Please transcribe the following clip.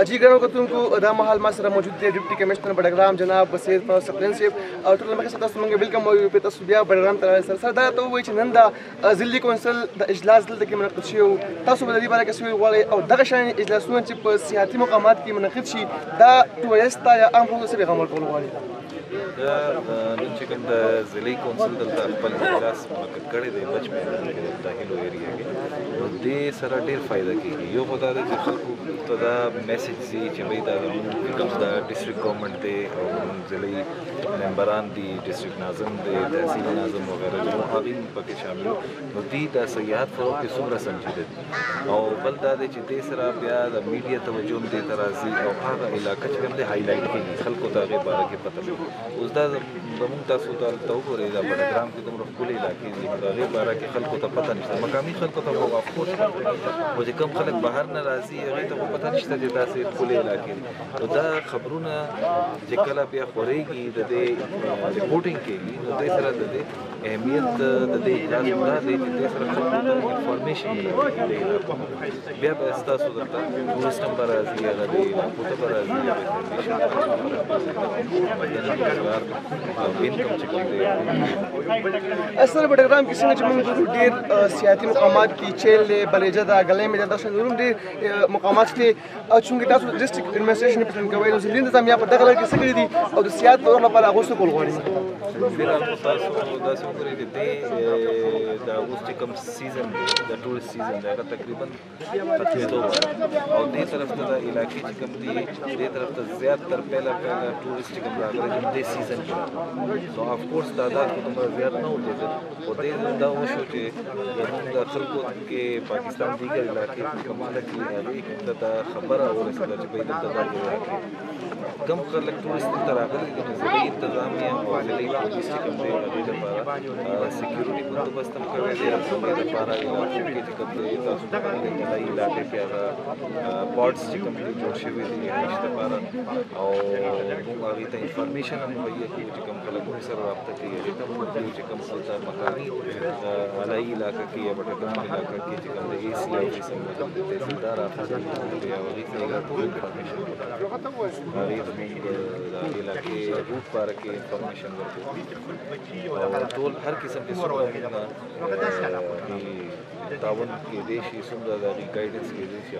जी ګرانو کتونکو دا مهال ما سره موجود دی ډیپټي کمشنر بډګرام جناب بصیر سقلین صاحب او ټول مخکې څخه تاسو مونږ ویلکم وایو په تاسو بیا بډګرام ته راغلی سر دا ته ووایي چې نن دا ضلعي کونسل د اجلاس دلته کې منعقد شوی و تاسو به د دې باره کې څه ویل غواړئ او دغه شان اجلاسونه چې په سیاحتي مقامات کې منعقد شي دا ټوریست ته یا عام خلکو ته څه پیغام ورکول غواړي دا نن چې کوم د ضلعي کونسل دلته خپل اجلاس منعقد کړی دی بچ مهرباني کې د هیلو ایریا کې نو دې سره ډېر فایده کېږي یو خو دا دی چې خلکو ته دا میسج ځي چې بھئی دا کوم د ډسټرکټ ګورنمنټ دی او ضلعي ممبران دي ډسټرکټ ناظم دی تحصیل ناظم وغیرہ جو هغوی پکې شامل نو دوی د سیاحت فروغ کې څومره سنجیده دي او بل دا دی چې دې سره بیا د میډیا توجه هم دې ته راځي او هغه علاقه چې کوم دی هایلایټ کېږي خلکو ته هغې باره کې پته لګي اوس دا زموږ تاسو ته هلته وګورئ دا بډګرام کې دومره ښکلې علاقې دي د هغې باره کې خلکو ته پته نشته مقامي خلکو ته خو افکورس خو چې کوم خلک بهر نه راځي هغې ته خو پته نشته چې داسې ښکلې علاقې دي نو دا خبرونه چې کله بیا خورېږي د دې ریپورټینګ کېږي نو دې سره د دې اهمیت د دې اجلاس دا دی چې دې سره خلکو ته انفارمیشن ملوي دې علاقو بیا به ستاسو دلته ټورسټ هم به راځي هغه دې علاقو ته به راځي اصل بډګرام کې څنګه چې موږ ګورو ډېر سیاحتي مقامات دي چیل دی بلیجه ده ګلۍ میدان داسې نور هم ډېر مقامات دي او چونکې تاسو ډسټرکټ ایډمنسټریشن ریپرزنټ کوئ نو ضلعي نظامیه په دغه لړ کې څه کړي دي او د سیاحت فروغ لپاره هغوی څه کول غواړي فلحال تاسو داسې وګورئ چې دې د اوس چې کوم سیزن دی د ټورسټ سیزن دی هغه تقریبا ختمېدو او دې طرف ته د علاقې چې کوم دي دې طرف ته زیات تر پهله ټورسټ چې کوم راغلی چې دې سیزن کې نو افکورس تعداد خو دومره زیات نه ولیدل خو دې دا وشو چې زموږ د خلکو کې پاکستان دیګر علاقې کوم خلک دي هغوی ته دا خبره ورسېده چې بهی دلته دا علاقې کم خلک ټورسټ دلته راغلي دي نو ضلعي انتظامیه او ضلعي پولیس چې کوم دی هغوی لپاره سکیورټي بندوبست هم کړی دی او هغوی لپاره علاقو کې چې کوم دی تاسو د طلایي علاقې کې هغه پاډس چې کوم دي جوړ شوي دي همیش لپاره او موږ هغوی ته انفارمیشن هم مهیا کوو چې کوم خلک موږ سره رابطه کوي هغې ته هم ورکوو چې کوم هلته مقامي علایي علاقه کې یا بډګرام علاقه کې چې کوم د اے سی او قسم د تحصیلدار آفس دی او هغوی ته هغه ټول انفارمیشن ورکوو هغوی ته موږ د علاقې روټ باره کې انفارمیشن ورکوو او ټول هر قسم چې څومره موږ تعاون کېدی شي څومره د هغې ګایډنس کېدی شي